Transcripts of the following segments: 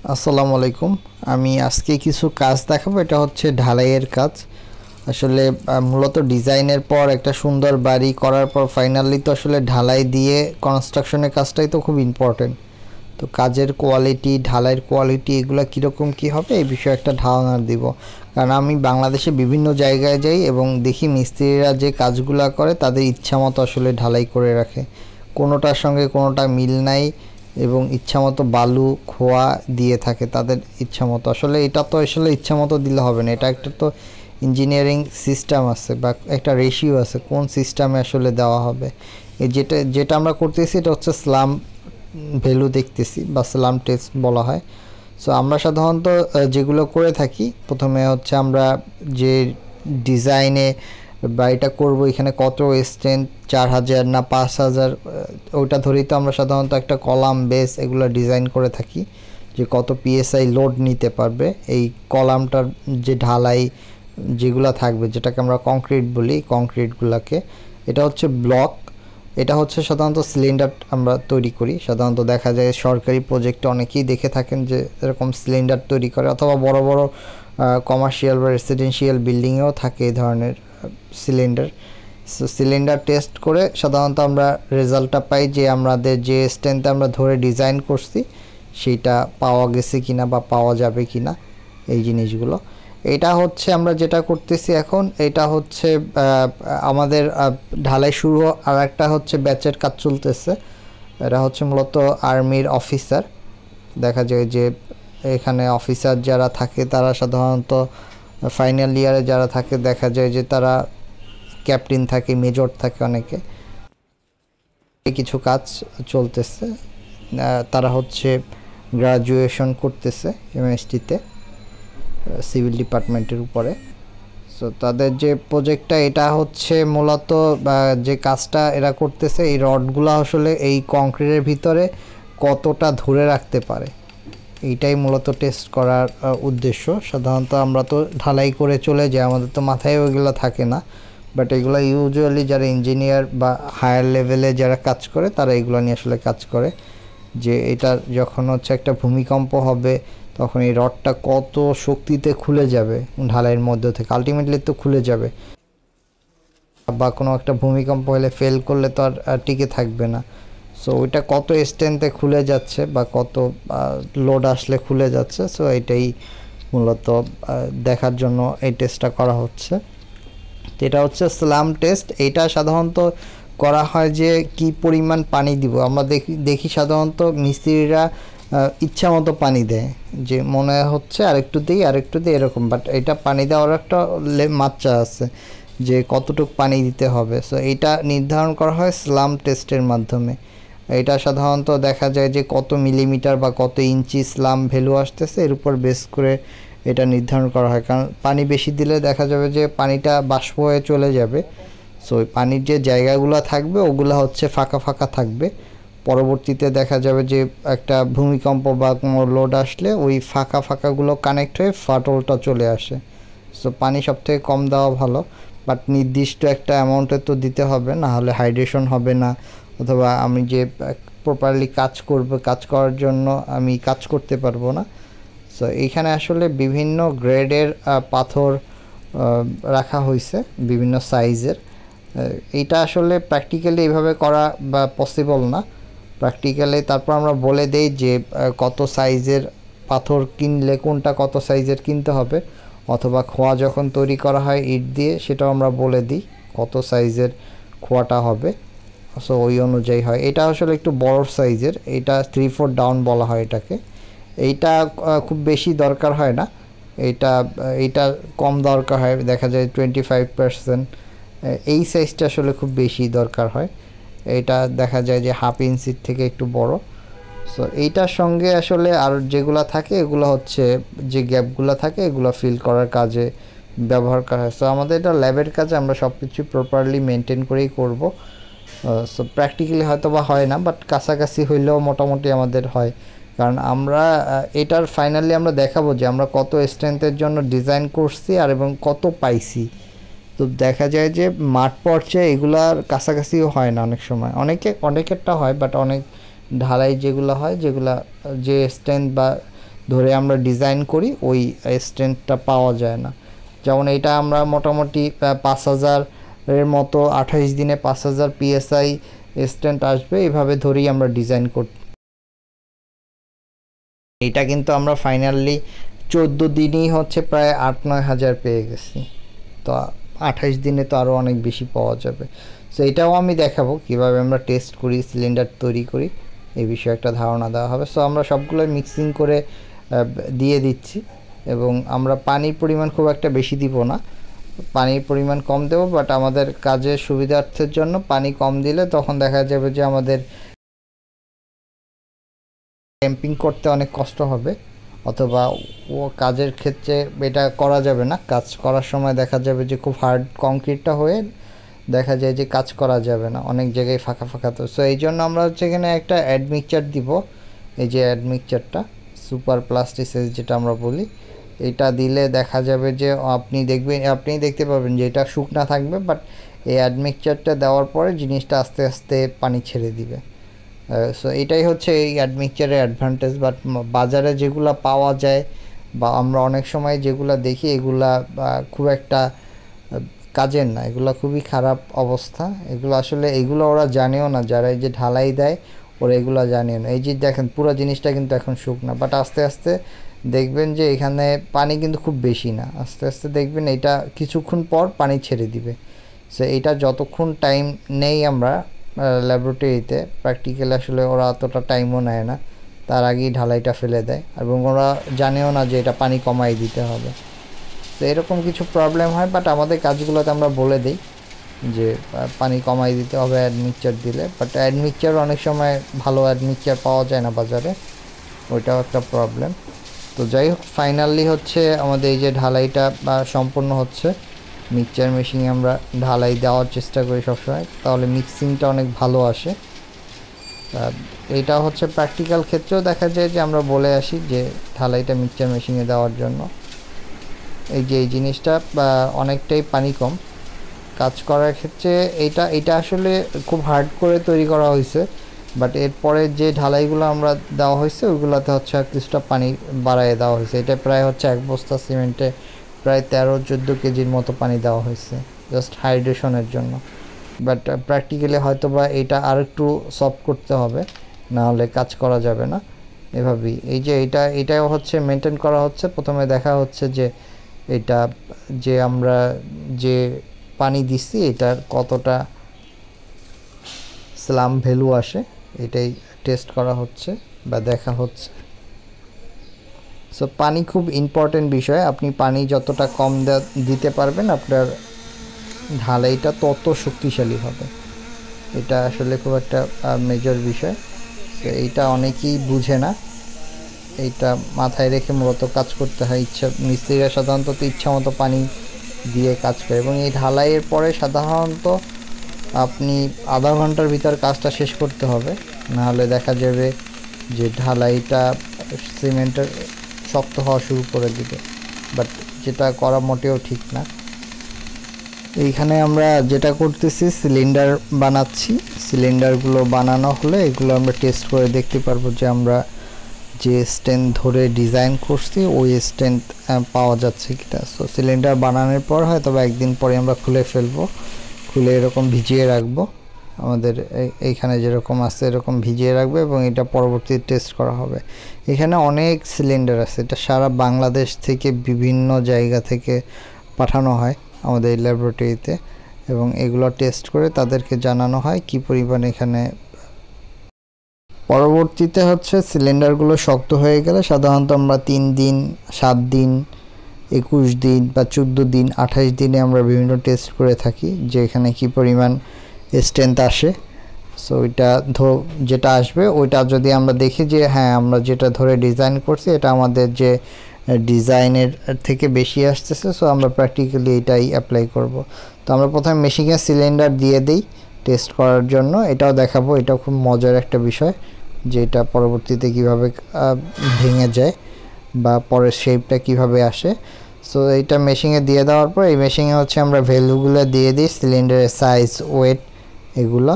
আসসালামু আলাইকুম। আমি আজকে কিছু কাজ দেখাবো। এটা হচ্ছে ঢালাইয়ের কাজ। আসলে মূলত ডিজাইনের পর একটা সুন্দর বাড়ি করার পর ফাইনালি তো আসলে ঢালাই দিয়ে কনস্ট্রাকশনের কাজটাই তো খুব ইম্পর্টেন্ট। তো কাজের কোয়ালিটি, ঢালাইয়ের কোয়ালিটি এগুলো কীরকম কী হবে এই বিষয়ে একটা ধারণা দিব। কারণ আমি বাংলাদেশে বিভিন্ন জায়গায় যাই এবং দেখি মিস্ত্রিরা যে কাজগুলো করে তাদের ইচ্ছামতো আসলে ঢালাই করে রাখে, কোনোটার সঙ্গে কোনোটা মিল নাই এবং ইচ্ছামতো বালু খোয়া দিয়ে থাকে তাদের ইচ্ছামতো। আসলে এটা তো আসলে ইচ্ছামতো দিলে হবে না, এটা একটা তো ইঞ্জিনিয়ারিং সিস্টেম আছে বা একটা রেশিও আছে কোন সিস্টেমে আসলে দেওয়া হবে। এই যেটা যেটা আমরা করতেছি এটা হচ্ছে স্লাম ভ্যালু দেখতেছি বা স্লাম টেস্ট বলা হয়। সো আমরা সাধারণত যেগুলো করে থাকি, প্রথমে হচ্ছে আমরা যে ডিজাইনে বাড়িটা করব এখানে কত স্ট্রেন্থ 4000 না 5000 ওইটা ধরেই তো আমরা সাধারণত একটা কলাম বেস এগুলো ডিজাইন করে থাকি যে কত পিএসআই লোড নিতে পারবে এই কলামটার যে ঢালাই যেগুলো থাকবে, যেটাকে আমরা কংক্রিট বলি, কংক্রিটগুলোকে। এটা হচ্ছে ব্লক। এটা হচ্ছে সাধারণত সিলিন্ডার আমরা তৈরি করি। সাধারণত দেখা যায় সরকারি প্রজেক্টে অনেকেই দেখে থাকেন যে এরকম সিলিন্ডার তৈরি করে, অথবা বড় বড় কমার্শিয়াল বা রেসিডেন্সিয়াল বিল্ডিংয়েও থাকে এই ধরনের সিলিন্ডার। সো সিলিন্ডার টেস্ট করে সাধারণত আমরা রেজাল্টটা পাই যে আমাদের যে স্ট্রেংথে আমরা ধরে ডিজাইন করছি সেইটা পাওয়া গেছে কিনা বা পাওয়া যাবে কিনা এই জিনিসগুলো। এটা হচ্ছে আমরা যেটা করতেছি এখন, এটা হচ্ছে আমাদের ঢালাই শুরু। আর একটা হচ্ছে ব্যাচের কাজ চলতেছে। এটা হচ্ছে মূলত আর্মির অফিসার। দেখা যায় যে এখানে অফিসার যারা থাকে তারা সাধারণত ফাইনাল ইয়ারে যারা থাকে দেখা যায় যে তারা ক্যাপ্টেন থাকে, মেজর থাকে অনেকে। কিছু কাজ চলতেছে, তারা হচ্ছে গ্রাজুয়েশন করতেছে এমএসটিতে সিভিল ডিপার্টমেন্টের উপরে। সো তাদের যে প্রজেক্টটা এটা হচ্ছে মূলত যে কাজটা এরা করতেছে, এই রডগুলো আসলে এই কংক্রিটের ভিতরে কতটা ধরে রাখতে পারে এইটাই মূলত টেস্ট করার উদ্দেশ্য। সাধারণত আমরা তো ঢালাই করে চলে যাই, আমাদের তো মাথায় ওইগুলো থাকে না, বাট এগুলো ইউজুয়ালি যারা ইঞ্জিনিয়ার বা হায়ার লেভেলে যারা কাজ করে তারা এগুলো নিয়ে আসলে কাজ করে। যে এটা যখন হচ্ছে একটা ভূমিকম্প হবে তখন এই রডটা কত শক্তিতে খুলে যাবে ঢালাইয়ের মধ্যে থেকে, আলটিমেটলি তো খুলে যাবে। বা কোনো একটা ভূমিকম্প হলে ফেল করলে তো আর টিকে থাকবে না। সো ওইটা কত স্ট্রেন্থে খুলে যাচ্ছে বা কত লোড আসলে খুলে যাচ্ছে, সো এটাই মূলত দেখার জন্য এই টেস্টটা করা হচ্ছে। তো এটা হচ্ছে স্লাম টেস্ট। এইটা সাধারণত করা হয় যে কি পরিমাণ পানি দিব। আমরা দেখি সাধারণত মিস্ত্রিরা ইচ্ছা মতো পানি দেয়, যে মনে হচ্ছে আরেকটু দিই এরকম, বাট এটা পানি দেওয়ার একটা মাত্রা আছে যে কতটুকু পানি দিতে হবে। সো এইটা নির্ধারণ করা হয় স্লাম টেস্টের মাধ্যমে। এটা সাধারণত দেখা যায় যে কত মিলিমিটার বা কত ইঞ্চি স্লাম ভ্যালু আসতেছে এর উপর বেস করে এটা নির্ধারণ করা হয়। কারণ পানি বেশি দিলে দেখা যাবে যে পানিটা বাষ্প হয়ে চলে যাবে। সো ওই পানির যে জায়গাগুলো থাকবে ওগুলো হচ্ছে ফাঁকা ফাঁকা থাকবে। পরবর্তীতে দেখা যাবে যে একটা ভূমিকম্প বা কোনো লোড আসলে ওই ফাঁকা ফাঁকাগুলো কানেক্ট হয়ে ফাটলটা চলে আসে। সো পানি সবথেকে কম দেওয়া ভালো, বাট নির্দিষ্ট একটা অ্যামাউন্টে তো দিতে হবে, না হলে হাইড্রেশন হবে না, অথবা আমি যে প্রপারলি কাজ করব কাজ করার জন্য আমি কাজ করতে পারবো না। সো এইখানে আসলে বিভিন্ন গ্রেডের পাথর রাখা হয়েছে, বিভিন্ন সাইজের। এইটা আসলে প্র্যাকটিক্যালি এইভাবে করা বা পসিবল না। প্র্যাকটিক্যালি তারপর আমরা বলে দেই যে কত সাইজের পাথর কিনলে কোনটা কত সাইজের কিনতে হবে, অথবা খোয়া যখন তৈরি করা হয় ইট দিয়ে সেটাও আমরা বলে দিই কত সাইজের খোয়াটা হবে। সো ওই অনুযায়ী হয়। এটা আসলে একটু বড় সাইজের, এটা 3/4 ডাউন বলা হয় এটাকে। এইটা খুব বেশি দরকার হয় না, এইটা কম দরকার হয়, দেখা যায় 25%। এই সাইজটা আসলে খুব বেশি দরকার হয়, এটা দেখা যায় যে 1/2 ইঞ্চির থেকে একটু বড়। সো এইটার সঙ্গে আসলে আর যেগুলো থাকে এগুলো হচ্ছে যে গ্যাপগুলো থাকে এগুলো ফিল করার কাজে ব্যবহার করা হয়। সো আমাদের এটা ল্যাবের কাজে আমরা সব কিছু প্রপারলি মেনটেন করেই করব। সো প্র্যাকটিক্যালি হয়তো বা হয় না, বাট কাছাকাছি হইলেও মোটামুটি আমাদের হয়। কারণ আমরা এটার ফাইনালি আমরা দেখাবো যে আমরা কত স্ট্রেংথের জন্য ডিজাইন করছি আর এবং কত পাইছি। তো দেখা যায় যে মাঠ পর্যায়ে এগুলার কাছাকাছিও হয় না অনেক সময়, অনেকেরটা হয়, বাট অনেক ঢালাই যেগুলো হয় যেগুলা যে স্ট্রেংথ বা ধরে আমরা ডিজাইন করি ওই স্ট্রেন্থটা পাওয়া যায় না। যেমন এটা আমরা মোটামুটি 5000 এর মতো 28 দিনে 5000 PSI স্ট্রেন্থ আসবে, এভাবে ধরেই আমরা ডিজাইন করি। এটা কিন্তু আমরা ফাইনালি 14 দিনই হচ্ছে প্রায় 8-9 হাজার পেয়ে গেছি। তো 28 দিনে তো আরও অনেক বেশি পাওয়া যাবে। সো এটাও আমি দেখাবো কিভাবে আমরা টেস্ট করি, সিলিন্ডার তৈরি করি, এই বিষয়ে একটা ধারণা দেওয়া হবে। সো আমরা সবগুলো মিক্সিং করে দিয়ে দিচ্ছি এবং আমরা পানির পরিমাণ খুব একটা বেশি দিব না, পানির পরিমাণ কম দেব, বাট আমাদের কাজের সুবিধার্থের জন্য পানি কম দিলে তখন দেখা যাবে যে আমাদের ক্যাম্পিং করতে অনেক কষ্ট হবে, অথবা ও কাজের ক্ষেত্রে এটা করা যাবে না। কাজ করার সময় দেখা যাবে যে খুব হার্ড কংক্রিটটা হয়ে দেখা যায় যে কাজ করা যাবে না, অনেক জায়গায় ফাঁকা ফাঁকা। তো সো এই জন্য আমরা হচ্ছে এখানে একটা অ্যাডমিক্সচার দিব, এই যে অ্যাডমিক্সচারটা সুপার প্লাস্টিসিস যেটা আমরা বলি, এটা দিলে দেখা যাবে যে আপনি দেখতে পাবেন যে এটা শুকনা থাকবে, বাট এই অ্যাডমিক্সচারটা দেওয়ার পরে জিনিসটা আস্তে আস্তে পানি ছেড়ে দিবে। সো এটাই হচ্ছে এই অ্যাডমিক্সচারের অ্যাডভান্টেজ। বাট বাজারে যেগুলো পাওয়া যায় বা আমরা অনেক সময় যেগুলো দেখি এগুলা খুব একটা কাজের না, এগুলো খুবই খারাপ অবস্থা। এগুলো আসলে এগুলো ওরা জানেও না, যারা এই যে ঢালাই দেয় ওরা এগুলো জানেও না। এই যে দেখেন পুরো জিনিসটা কিন্তু এখন শুকনা, বাট আস্তে আস্তে দেখবেন যে এখানে পানি কিন্তু খুব বেশি না, আস্তে আস্তে দেখবেন এটা কিছুক্ষণ পর পানি ছেড়ে দিবে। সো এটা যতক্ষণ টাইম নেই আমরা ল্যাবরেটরিতে, প্র্যাকটিক্যালি আসলে ওরা অতটা টাইমও নেয় না, তার আগেই ঢালাইটা ফেলে দেয় এবং ওরা জানেও না যে এটা পানি কমাই দিতে হবে। তো এরকম কিছু প্রবলেম হয়, বাট আমাদের কাজগুলোতে আমরা বলে দিই যে পানি কমাই দিতে হবে অ্যাডমিক্সচার দিলে, বাট অ্যাডমিক্সচার অনেক সময় ভালো অ্যাডমিক্সচার পাওয়া যায় না বাজারে, ওইটাও একটা প্রবলেম। তো যাই হোক, ফাইনালি হচ্ছে আমাদের এই যে ঢালাইটা সম্পূর্ণ হচ্ছে। মিক্সচার মেশিনে আমরা ঢালাই দেওয়ার চেষ্টা করি সবসময়, তাহলে মিক্সিংটা অনেক ভালো আসে। এইটা হচ্ছে প্র্যাকটিক্যাল ক্ষেত্রেও দেখা যায় যে আমরা বলে আসি যে ঢালাইটা মিক্সচার মেশিনে দেওয়ার জন্য। এই যে এই জিনিসটা অনেকটাই পানি কম কাজ করার ক্ষেত্রে, এটা আসলে খুব হার্ড করে তৈরি করা হয়েছে, বাট এরপরে যে ঢালাইগুলো আমরা দেওয়া হয়েছে ওইগুলোতে হচ্ছে আর কিছুটা পানি বাড়ায় দেওয়া হয়েছে। এটা প্রায় হচ্ছে 1 বস্তা সিমেন্টে প্রায় 13-14 কেজির মতো পানি দেওয়া হয়েছে জাস্ট হাইড্রেশনের জন্য। বাট প্র্যাকটিক্যালি হয়তো বা এটা আর একটু সফট করতে হবে, না হলে কাজ করা যাবে না এভাবেই। এই যে এটাও হচ্ছে মেনটেন করা হচ্ছে। প্রথমে দেখা হচ্ছে যে এটা যে আমরা যে পানি দিচ্ছি এটার কতটা স্লাম ভ্যালু আসে, এটাই টেস্ট করা হচ্ছে বা দেখা হচ্ছে। সো পানি খুব ইম্পর্টেন্ট বিষয়, আপনি পানি যতটা কম দিতে পারবেন আপনার ঢালাইটা তত শক্তিশালী হবে, এটা আসলে খুব একটা মেজর বিষয়। তো এইটা অনেকেই বুঝে না, এইটা মাথায় রেখে মূলত কাজ করতে হয়। মিস্ত্রিরা সাধারণত ইচ্ছা মতো পানি দিয়ে কাজ করে, এবং এই ঢালাইয়ের পরে সাধারণত আপনি আধা ঘন্টার ভিতর কাজটা শেষ করতে হবে, নাহলে দেখা যাবে যে ঢালাইটা সিমেন্টের শক্ত হওয়া শুরু করে দিবে, বাট যেটা করা মোটেও ঠিক না। এইখানে আমরা যেটা করতেছি সিলিন্ডার বানাচ্ছি, সিলিন্ডারগুলো বানানো হলে এগুলো আমরা টেস্ট করে দেখতে পারবো যে আমরা যে স্ট্রেন্থ ধরে ডিজাইন করছি ওই স্ট্রেন্থ পাওয়া যাচ্ছে কিনা। সো সিলিন্ডার বানানোর পর হয়তো একদিন পরে আমরা খুলে ফেলবো, খুলে এরকম ভিজিয়ে রাখবো, আমাদের এইখানে যেরকম আছে এরকম ভিজিয়ে রাখবো এবং এটা পরবর্তীতে টেস্ট করা হবে। এখানে অনেক সিলিন্ডার আছে, এটা সারা বাংলাদেশ থেকে বিভিন্ন জায়গা থেকে পাঠানো হয় আমাদের এই ল্যাবরেটরিতে, এবং এগুলো টেস্ট করে তাদেরকে জানানো হয় কি পরিমাণ এখানে। পরবর্তীতে হচ্ছে সিলিন্ডারগুলো শক্ত হয়ে গেলে সাধারণত আমরা 3 দিন, 7 দিন, 21 দিন বা 14 দিন, 28 দিনে আমরা বিভিন্ন টেস্ট করে থাকি যে এখানে কী পরিমাণ স্ট্রেংথ আসে। সো ওইটা যেটা আসবে ওইটা যদি আমরা দেখি যে হ্যাঁ আমরা যেটা ধরে ডিজাইন করছি এটা আমাদের যে ডিজাইনের থেকে বেশি আসতেছে, সো আমরা প্র্যাকটিক্যালি এটাই অ্যাপ্লাই করব। তো আমরা প্রথমে মেশিনে সিলিন্ডার দিয়ে দিই টেস্ট করার জন্য, এটাও দেখাবো। এটাও খুব মজার একটা বিষয় যে এটা পরবর্তীতে কিভাবে ভেঙে যায় বা পরের শেপটা কিভাবে আসে। সো এইটা মেশিনে দিয়ে দেওয়ার পর এই মেশিনে হচ্ছে আমরা ভ্যালুগুলো দিয়ে দিই, সিলিন্ডারের সাইজ, ওয়েট, এগুলো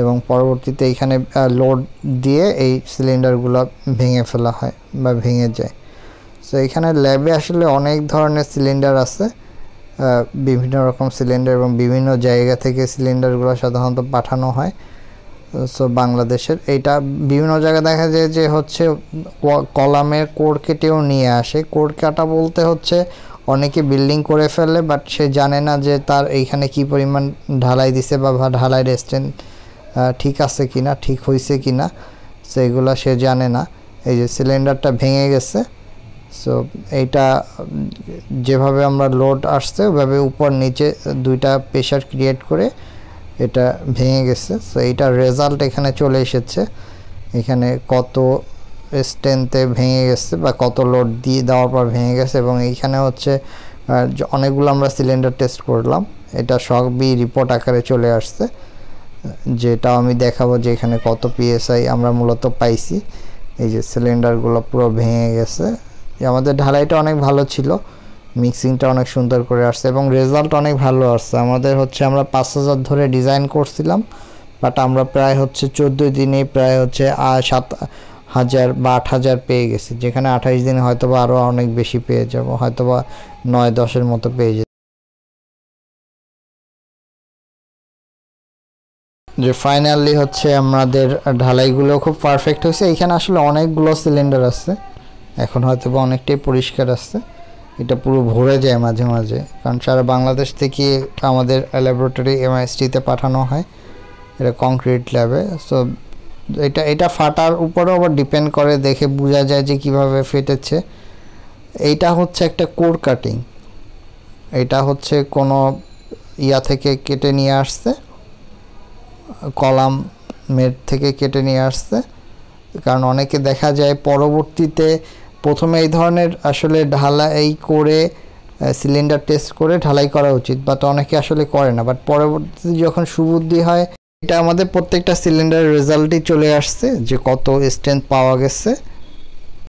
এবং পরবর্তীতে এইখানে লোড দিয়ে এই সিলিন্ডারগুলো ভেঙে ফেলা হয় বা ভেঙে যায়। সো এখানে ল্যাবে আসলে অনেক ধরনের সিলিন্ডার আছে, বিভিন্ন রকম সিলিন্ডার এবং বিভিন্ন জায়গা থেকে সিলিন্ডারগুলো সাধারণত পাঠানো হয়। সো বাংলাদেশের এইটা বিভিন্ন জায়গায় দেখা যায় যে হচ্ছে কলামের কোর কেটেও নিয়ে আসে। কোর কাটা বলতে হচ্ছে অনেকে বিল্ডিং করে ফেলে, বাট সে জানে না যে তার এইখানে কি পরিমাণ ঢালাই দিছে বা ঢালাই রেস্টেন্ট ঠিক আছে কিনা, ঠিক হয়েছে কিনা, সেগুলো সে জানে না। এই যে সিলিন্ডারটা ভেঙে গেছে। সো এইটা যেভাবে আমরা লোড আসছে ওইভাবে উপর নিচে দুইটা প্রেশার ক্রিয়েট করে এটা ভেঙে গেছে। সো এইটার রেজাল্ট এখানে চলে এসেছে, এখানে কত স্ট্রেন্থে ভেঙে গেছে বা কত লোড দিয়ে দেওয়ার পর ভেঙে গেছে। এবং এইখানে হচ্ছে অনেকগুলো আমরা সিলিন্ডার টেস্ট করলাম, এটা সবই রিপোর্ট আকারে চলে আসছে, যেটাও আমি দেখাবো যে এখানে কত পিএসআই আমরা মূলত পাইছি। এই যে সিলিন্ডারগুলো পুরো ভেঙে গেছে। আমাদের ঢালাইটা অনেক ভালো ছিল, মিক্সিংটা অনেক সুন্দর করে আসছে এবং রেজাল্ট অনেক ভালো আসছে। আমাদের হচ্ছে আমরা 5000 ধরে ডিজাইন করছিলাম, বাট আমরা প্রায় হচ্ছে 14 দিনে প্রায় হচ্ছে 7000 বা 8000 পেয়ে গেছি, যেখানে 28 দিনে হয়তো বা আরও অনেক বেশি পেয়ে যাব, হয়তো বা 9-10-এর মতো পেয়ে যেত। যে ফাইনালি হচ্ছে আমাদের ঢালাইগুলো খুব পারফেক্ট হয়েছে। এখানে আসলে অনেকগুলো সিলিন্ডার আছে, এখন হয়তো বা অনেকটাই পরিষ্কার আছে, এটা পুরো ভরে যায় মাঝে মাঝে, কারণ সারা বাংলাদেশ থেকে আমাদের ল্যাবরেটরি এমআইএসটিতে পাঠানো হয়, এটা কংক্রিট ল্যাবে। সো এটা ফাটার উপরেও আবার ডিপেন্ড করে, দেখে বোঝা যায় যে কিভাবে ফেটেছে। এইটা হচ্ছে একটা কোর কাটিং, এটা হচ্ছে কোনো ইয়া থেকে কেটে নিয়ে আসছে, কলামের থেকে কেটে নিয়ে আসছে। কারণ অনেকে দেখা যায় পরবর্তীতে প্রথমে এই ধরনের আসলে ঢালাই করে সিলিন্ডার টেস্ট করে ঢালাই করা উচিত, বাট অনেকে আসলে করে না। বাট পরবর্তীতে যখন সুবুদ্ধি হয়, এটা আমাদের প্রত্যেকটা সিলিন্ডারের রেজাল্টই চলে আসছে যে কত স্ট্রেংথ পাওয়া গেছে।